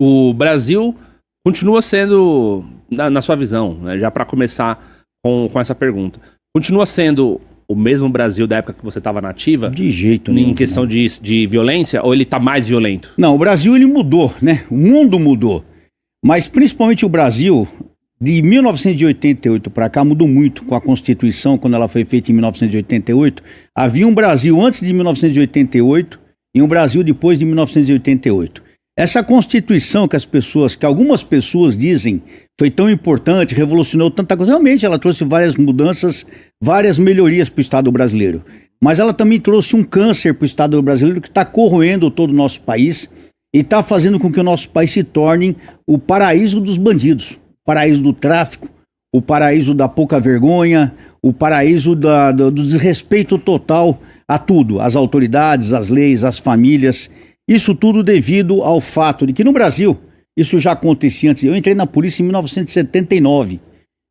O Brasil continua sendo, na sua visão, né, já para começar com essa pergunta, continua sendo o mesmo Brasil da época que você estava na ativa? De jeito nenhum. Em questão de violência, ou ele está mais violento? Não, o Brasil ele mudou, né? O mundo mudou. Mas principalmente o Brasil, de 1988 para cá, mudou muito com a Constituição, quando ela foi feita em 1988. Havia um Brasil antes de 1988 e um Brasil depois de 1988. Essa Constituição que algumas pessoas dizem foi tão importante, revolucionou tanta coisa. Realmente ela trouxe várias mudanças, várias melhorias para o Estado brasileiro. Mas ela também trouxe um câncer para o Estado brasileiro que está corroendo todo o nosso país e está fazendo com que o nosso país se torne o paraíso dos bandidos, o paraíso do tráfico, o paraíso da pouca vergonha, o paraíso do desrespeito total a tudo, às autoridades, às leis, às famílias. Isso tudo devido ao fato de que no Brasil, isso já acontecia antes. Eu entrei na polícia em 1979,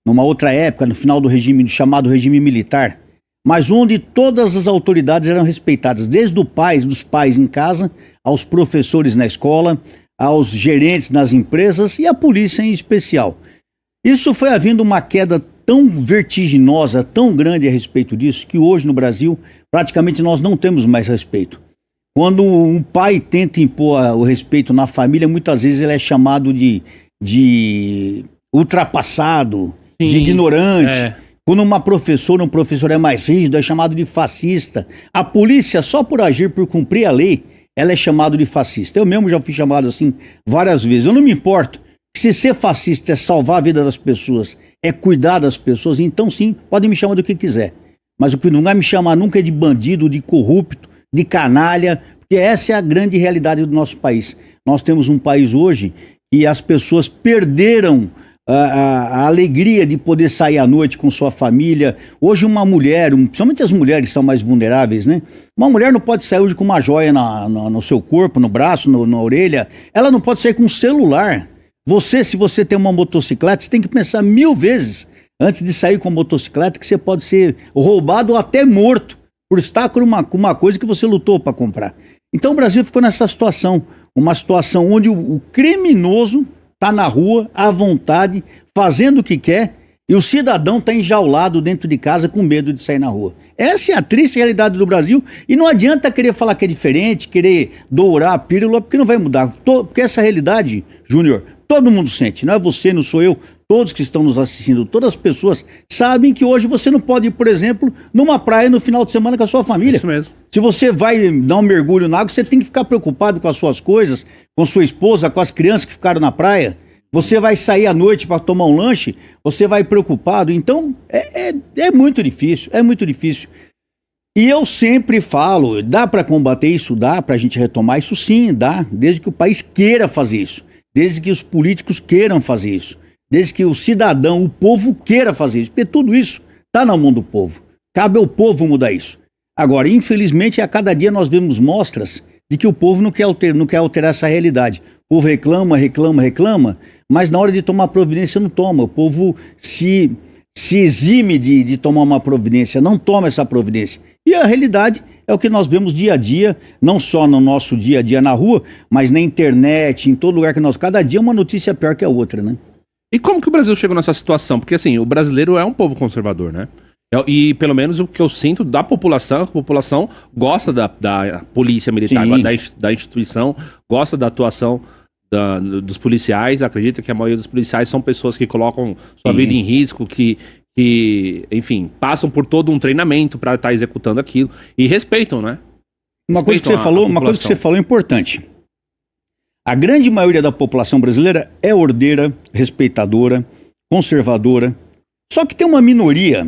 numa outra época, no final do chamado regime militar, mas onde todas as autoridades eram respeitadas, desde dos pais em casa, aos professores na escola, aos gerentes nas empresas e a polícia em especial. Isso foi havendo uma queda tão vertiginosa, tão grande a respeito disso, que hoje no Brasil praticamente nós não temos mais respeito. Quando um pai tenta impor o respeito na família, muitas vezes ele é chamado de ultrapassado, sim, de ignorante. É. Quando uma professora, um professor é mais rígido, é chamado de fascista. A polícia, só por agir, por cumprir a lei, ela é chamado de fascista. Eu mesmo já fui chamado assim várias vezes. Eu não me importo. Se ser fascista é salvar a vida das pessoas, é cuidar das pessoas, então sim, pode me chamar do que quiser. Mas o que não vai me chamar nunca é de bandido, de corrupto, de canalha, porque essa é a grande realidade do nosso país. Nós temos um país hoje que as pessoas perderam a alegria de poder sair à noite com sua família. Hoje uma mulher, principalmente as mulheres são mais vulneráveis, né? Uma mulher não pode sair hoje com uma joia no seu corpo, no braço, na orelha. Ela não pode sair com um celular. Se você tem uma motocicleta, você tem que pensar 1000 vezes antes de sair com a motocicleta, que você pode ser roubado ou até morto por estar com uma coisa que você lutou para comprar. Então o Brasil ficou nessa situação, uma situação onde o criminoso está na rua, à vontade, fazendo o que quer, e o cidadão está enjaulado dentro de casa com medo de sair na rua. Essa é a triste realidade do Brasil, e não adianta querer falar que é diferente, querer dourar a pílula, porque não vai mudar. Porque essa realidade, Júnior, todo mundo sente, não é você, não sou eu, todos que estão nos assistindo, todas as pessoas sabem que hoje você não pode ir, por exemplo, numa praia no final de semana com a sua família. Isso mesmo. Se você vai dar um mergulho na água, você tem que ficar preocupado com as suas coisas, com sua esposa, com as crianças que ficaram na praia. Você vai sair à noite para tomar um lanche, você vai preocupado. Então, é muito difícil, é muito difícil. E eu sempre falo, dá para combater isso? Dá para a gente retomar isso? Sim, dá, desde que o país queira fazer isso. Desde que os políticos queiram fazer isso, desde que o cidadão, o povo queira fazer isso, porque tudo isso está na mão do povo, cabe ao povo mudar isso. Agora, infelizmente, a cada dia nós vemos mostras de que o povo não quer alterar essa realidade. O povo reclama, mas na hora de tomar providência não toma. O povo se exime de tomar uma providência, não toma essa providência. E a realidade é o que nós vemos dia a dia, não só no nosso dia a dia na rua, mas na internet, em todo lugar que nós... Cada dia uma notícia pior que a outra, né? E como que o Brasil chegou nessa situação? Porque assim, o brasileiro é um povo conservador, né? E pelo menos o que eu sinto da população, a população gosta da polícia militar, da instituição, gosta da atuação dos policiais, acredita que a maioria dos policiais são pessoas que colocam sua vida em risco, que, enfim, passam por todo um treinamento para estar executando aquilo e respeitam, né? Uma coisa que você falou é importante. A grande maioria da população brasileira é ordeira, respeitadora, conservadora. Só que tem uma minoria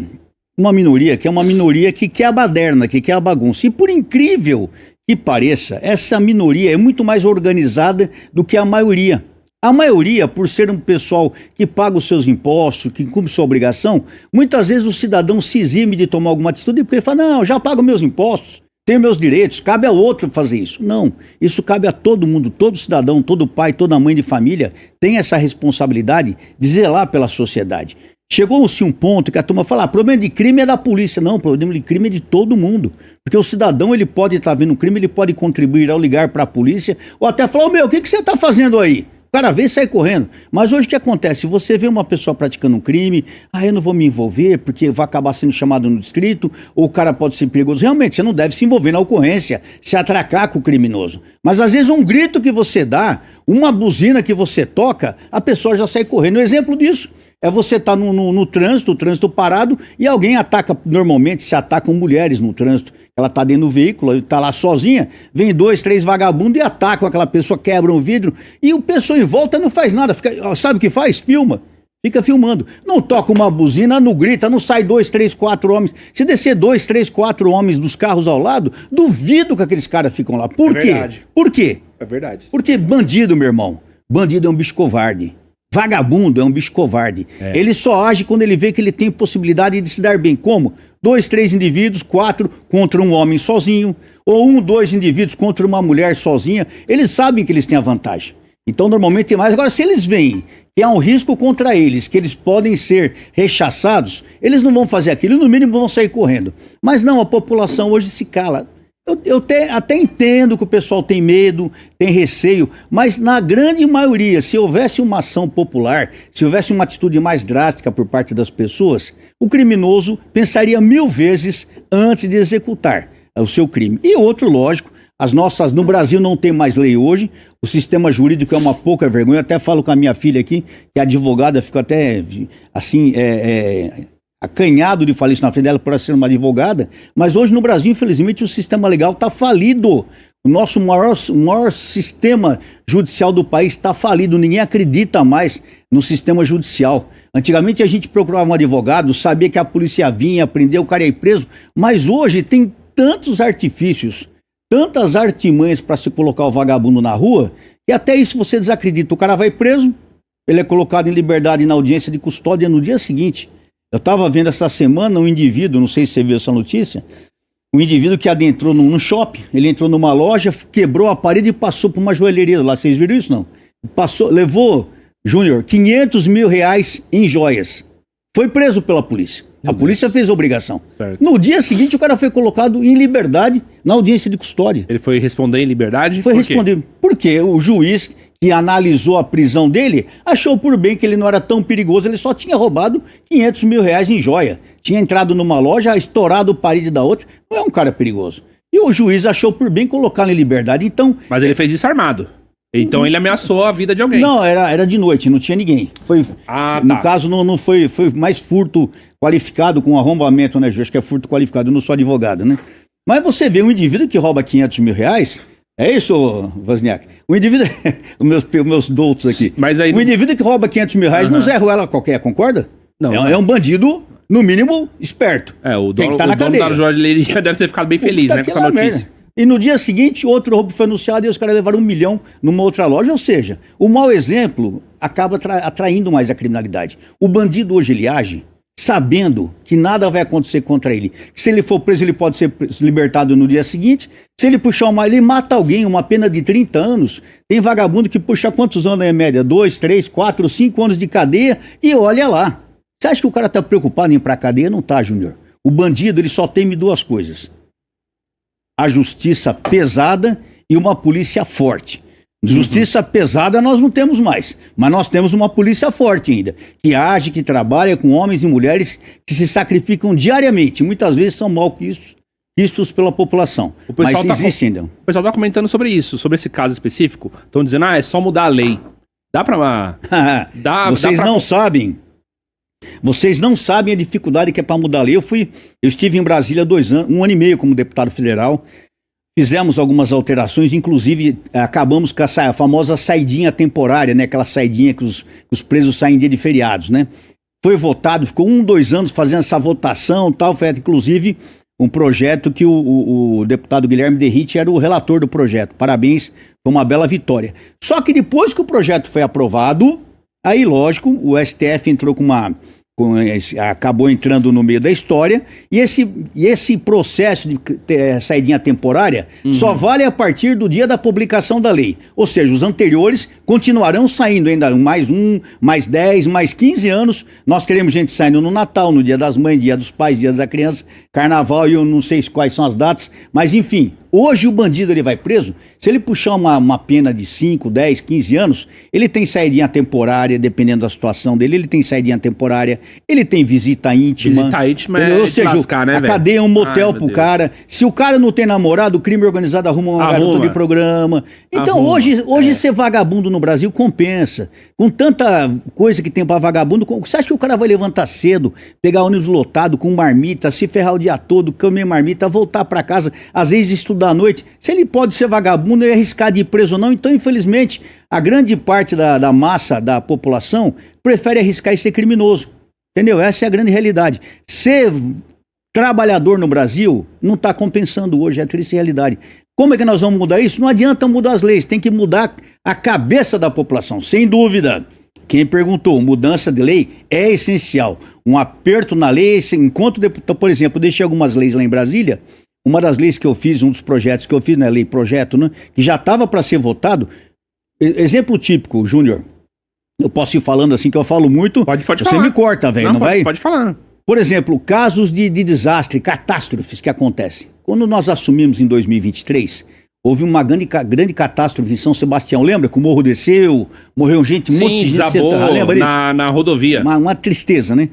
que é uma minoria que quer a baderna, que quer a bagunça. E por incrível que pareça, essa minoria é muito mais organizada do que a maioria. A maioria, por ser um pessoal que paga os seus impostos, que cumpre sua obrigação, muitas vezes o cidadão se exime de tomar alguma atitude porque ele fala, não, já pago meus impostos, tenho meus direitos, cabe ao outro fazer isso. Não, isso cabe a todo mundo, todo cidadão, todo pai, toda mãe de família tem essa responsabilidade de zelar pela sociedade. Chegou-se um ponto que a turma fala, problema de crime é da polícia. Não, problema de crime é de todo mundo. Porque o cidadão, ele pode estar vendo um crime, ele pode contribuir ao ligar para a polícia, ou até falar, o que você está fazendo aí? O cara vê e sai correndo. Mas hoje o que acontece? Você vê uma pessoa praticando um crime, eu não vou me envolver porque vai acabar sendo chamado no distrito, ou o cara pode ser perigoso. Realmente, você não deve se envolver na ocorrência, se atracar com o criminoso. Mas às vezes um grito que você dá, uma buzina que você toca, a pessoa já sai correndo. Um exemplo disso é você estar no trânsito, o trânsito parado, e alguém ataca, normalmente se atacam mulheres no trânsito. Ela está dentro do veículo, está lá sozinha, vem 2, 3 vagabundos e atacam aquela pessoa, quebram o vidro, e o pessoal em volta não faz nada, sabe o que faz? Filma. Fica filmando. Não toca uma buzina, não grita, não sai 2, 3, 4 homens. Se descer 2, 3, 4 homens dos carros ao lado, duvido que aqueles caras ficam lá. Por quê? Verdade. Por quê? É verdade. Porque bandido, meu irmão, bandido é um bicho covarde. Vagabundo é um bicho covarde. Ele só age quando ele vê que ele tem possibilidade de se dar bem. Como? 2, 3 indivíduos, 4 contra um homem sozinho, ou 1, 2 indivíduos contra uma mulher sozinha. Eles sabem que eles têm a vantagem. Então, normalmente tem mais. Agora, se eles veem que há um risco contra eles, que eles podem ser rechaçados, eles não vão fazer aquilo, no mínimo vão sair correndo. Mas não, a população hoje se cala. Eu até entendo que o pessoal tem medo, tem receio, mas na grande maioria, se houvesse uma ação popular, se houvesse uma atitude mais drástica por parte das pessoas, o criminoso pensaria 1000 vezes antes de executar o seu crime. E outro, lógico, no Brasil não tem mais lei hoje, o sistema jurídico é uma pouca vergonha. Eu até falo com a minha filha aqui, que é advogada, fica até assim, acanhado de falar isso na frente dela por ser uma advogada, mas hoje no Brasil, infelizmente, o sistema legal está falido. O nosso maior sistema judicial do país está falido, ninguém acredita mais no sistema judicial. Antigamente a gente procurava um advogado, sabia que a polícia vinha, prendeu, o cara ia preso, mas hoje tem tantos artifícios, tantas artimanhas para se colocar o vagabundo na rua, que até isso você desacredita. O cara vai preso, ele é colocado em liberdade na audiência de custódia no dia seguinte. Eu estava vendo essa semana um indivíduo, não sei se você viu essa notícia, um indivíduo que adentrou num shopping, ele entrou numa loja, quebrou a parede e passou por uma joalheria lá. Vocês viram isso, não? Levou, Júnior, 500 mil reais em joias. Foi preso pela polícia. A polícia fez a obrigação. Certo. No dia seguinte, o cara foi colocado em liberdade na audiência de custódia. Ele foi responder em liberdade? Foi responder. Porque o juiz que analisou a prisão dele achou por bem que ele não era tão perigoso, ele só tinha roubado 500 mil reais em joia. Tinha entrado numa loja, estourado o parede da outra. Não é um cara perigoso. E o juiz achou por bem colocá-lo em liberdade. Então, Mas ele fez isso armado. Então ele ameaçou a vida de alguém. Não, era de noite, não tinha ninguém. No caso, não foi mais furto qualificado com arrombamento, né, Ju? Acho que é furto qualificado, eu não sou advogado, né? Mas você vê um indivíduo que rouba 500 mil reais, é isso, Wozniak? O indivíduo, os meus doutos aqui. Mas aí o indivíduo que rouba 500 mil reais não Zé Ruela qualquer, concorda? Não. É um bandido, no mínimo, esperto. O Tem que dono, estar na cadeia. Da joalheria deve ter ficado bem feliz, né, com essa notícia. Merda. E no dia seguinte, outro roubo foi anunciado e os caras levaram 1 milhão numa outra loja. Ou seja, o mau exemplo acaba atraindo mais a criminalidade. O bandido hoje, ele age sabendo que nada vai acontecer contra ele. Que se ele for preso, ele pode ser libertado no dia seguinte. Se ele puxar ele mata alguém, uma pena de 30 anos. Tem vagabundo que puxa quantos anos em média? 2, 3, 4, 5 anos de cadeia e olha lá. Você acha que o cara tá preocupado em ir pra cadeia? Não tá, Júnior. O bandido, ele só teme 2 coisas. A justiça pesada e uma polícia forte. Justiça pesada nós não temos mais, mas nós temos uma polícia forte ainda, que age, que trabalha com homens e mulheres que se sacrificam diariamente, muitas vezes são mal vistos pela população, mas existe ainda. O pessoal está comentando sobre isso, sobre esse caso específico, estão dizendo, é só mudar a lei. Dá pra... Vocês não sabem. Vocês não sabem a dificuldade que é para mudar a lei. Eu estive em Brasília 2 anos, 1 ano e meio como deputado federal. Fizemos algumas alterações, inclusive acabamos com a famosa saidinha temporária, né? Aquela saidinha que os presos saem em dia de feriados, né? Foi votado, ficou 1, 2 anos fazendo essa votação, tal. Foi inclusive um projeto que o deputado Guilherme Derrite era o relator do projeto. Parabéns, foi uma bela vitória. Só que depois que o projeto foi aprovado, aí, lógico, o STF entrou acabou entrando no meio da história, e esse processo de saidinha temporária só vale a partir do dia da publicação da lei. Ou seja, os anteriores continuarão saindo ainda mais 1, mais 10, mais 15 anos. Nós teremos gente saindo no Natal, no Dia das Mães, Dia dos Pais, Dia da Criança, Carnaval, e eu não sei quais são as datas, mas enfim, Hoje o bandido ele vai preso, se ele puxar uma pena de 5, 10, 15 anos, ele tem saidinha temporária, dependendo da situação dele, ele tem saidinha temporária, ele tem visita íntima. Visita íntima ou seja, lascar, né, a cadeia é um motel pro cara. Se o cara não tem namorado, o crime organizado arruma uma garota de programa. Então hoje ser vagabundo no Brasil compensa. Com tanta coisa que tem pra vagabundo, você acha que o cara vai levantar cedo, pegar ônibus lotado com marmita, se ferrar o dia todo, comer marmita, voltar pra casa, às vezes estudar à noite? Se ele pode ser vagabundo e arriscar de ir preso ou não, então infelizmente a grande parte da massa da população prefere arriscar e ser criminoso. Entendeu? Essa é a grande realidade. Ser trabalhador no Brasil não está compensando hoje, é a triste realidade. Como é que nós vamos mudar isso? Não adianta mudar as leis, tem que mudar a cabeça da população, sem dúvida. Quem perguntou, mudança de lei é essencial. Um aperto na lei, enquanto, por exemplo, eu deixei algumas leis lá em Brasília, uma das leis que eu fiz, um dos projetos que eu fiz, né, lei projeto, né, que já estava para ser votado, exemplo típico, Júnior, eu posso ir falando assim, que eu falo muito, pode você falar. me corta, velho, não vai? Pode falar. Por exemplo, casos de desastre, catástrofes que acontecem. Quando nós assumimos em 2023, houve uma grande catástrofe em São Sebastião. Lembra que o morro desceu, morreu gente, um monte de gente sentada. Lembra disso? Na rodovia. Uma tristeza, né? O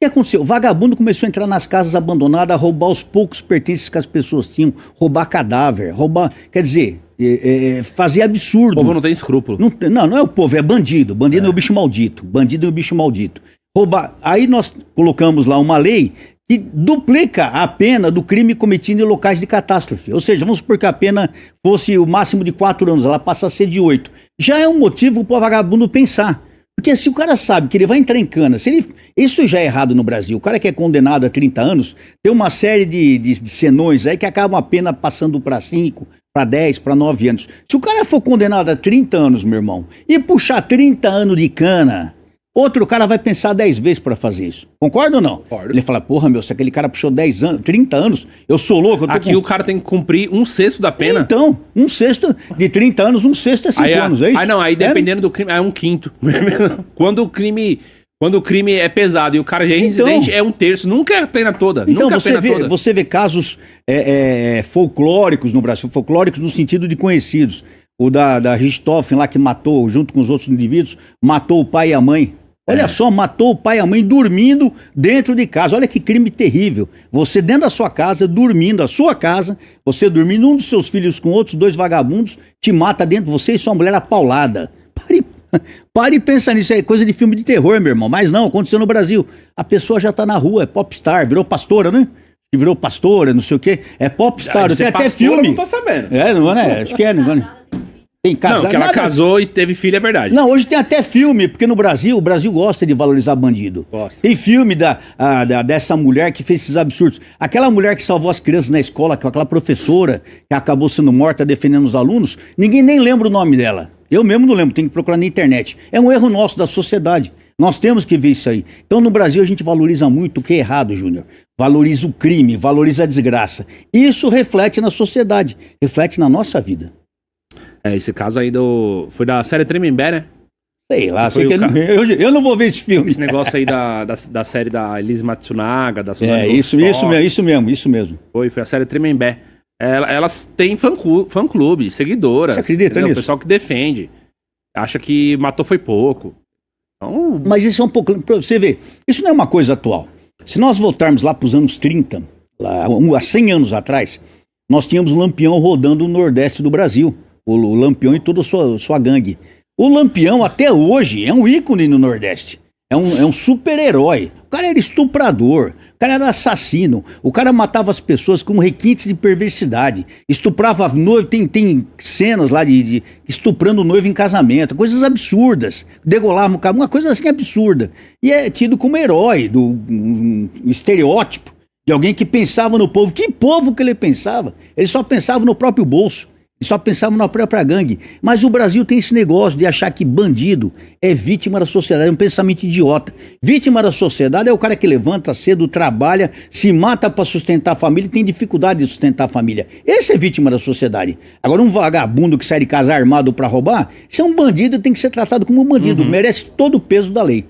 que aconteceu? O vagabundo começou a entrar nas casas abandonadas, a roubar os poucos pertences que as pessoas tinham, roubar cadáver, quer dizer, fazer absurdo. O povo não tem escrúpulo. Não é o povo, é bandido. Bandido é o bicho maldito. Bandido é o bicho maldito. Roubar. Aí nós colocamos lá uma lei que duplica a pena do crime cometido em locais de catástrofe. Ou seja, vamos supor que a pena fosse o máximo de 4 anos, ela passa a ser de 8. Já é um motivo para o vagabundo pensar. Porque se o cara sabe que ele vai entrar em cana, isso já é errado no Brasil. O cara que é condenado a 30 anos, tem uma série de senões aí que acabam a pena passando para 5, para 10, para 9 anos. Se o cara for condenado a 30 anos, meu irmão, e puxar 30 anos de cana, outro cara vai pensar 10 vezes para fazer isso. Concorda ou não? Concordo. Ele fala, porra, meu, se aquele cara puxou 10 anos, 30 anos, eu sou louco. Aqui o cara tem que cumprir 1/6 da pena. Então, 1/6 de 30 anos, 1/6 é 5 anos, é isso? Aí dependendo do crime, é 1/5. Quando o crime é pesado e o cara já é reincidente, é 1/3. Nunca é a pena toda. Então, nunca você vê casos folclóricos no Brasil, folclóricos no sentido de conhecidos. O da Richthofen lá que matou, junto com os outros indivíduos, matou o pai e a mãe. Olha só, matou o pai e a mãe dormindo dentro de casa. Olha que crime terrível. Você dentro da sua casa, dormindo, a sua casa, você dormindo, um dos seus filhos com outros 2 vagabundos, te mata dentro de você e sua mulher apaulada. Pare e pensa nisso, é coisa de filme de terror, meu irmão. Mas não, aconteceu no Brasil. A pessoa já tá na rua, é popstar, virou pastora, né? Virou pastora, não sei o quê. É popstar, tem até filme. Eu não tô sabendo. Não é? Acho que é, não é? Tem casado, não, que ela casou e teve filho, é verdade. Não, hoje tem até filme, porque no Brasil, o Brasil gosta de valorizar bandido. Gosta. Tem filme dessa mulher que fez esses absurdos. Aquela mulher que salvou as crianças na escola, aquela professora que acabou sendo morta defendendo os alunos, ninguém nem lembra o nome dela. Eu mesmo não lembro, tem que procurar na internet. É um erro nosso da sociedade. Nós temos que ver isso aí. Então no Brasil a gente valoriza muito o que é errado, Júnior. Valoriza o crime, valoriza a desgraça. Isso reflete na sociedade, reflete na nossa vida. Esse caso aí foi da série Tremembé, né? Sei lá, eu não vou ver esse filme. Esse negócio aí da série da Elise Matsunaga, da Suzana isso mesmo. Foi a série Tremembé. Elas têm fã-clube, seguidoras. Você acredita nisso? O pessoal que defende. Acha que matou foi pouco. Então... Mas isso é um pouco... Pra você ver, isso não é uma coisa atual. Se nós voltarmos lá para os anos 30, há 100 anos atrás, nós tínhamos um Lampião rodando no Nordeste do Brasil. O Lampião e toda a sua gangue. O Lampião, até hoje, é um ícone no Nordeste. É um super-herói. O cara era estuprador, o cara era assassino, o cara matava as pessoas com requintes de perversidade, estuprava noivo, tem cenas lá de estuprando o noivo em casamento, coisas absurdas, degolava o cara, uma coisa assim absurda. E é tido como herói, um estereótipo de alguém que pensava no povo. Que povo que ele pensava? Ele só pensava no próprio bolso. Só pensavam na própria gangue. Mas o Brasil tem esse negócio de achar que bandido é vítima da sociedade, é um pensamento idiota. Vítima da sociedade é o cara que levanta cedo, trabalha, se mata para sustentar a família e tem dificuldade de sustentar a família. Esse é vítima da sociedade. Agora um vagabundo que sai de casa armado para roubar, isso é um bandido e tem que ser tratado como um bandido, merece todo o peso da lei.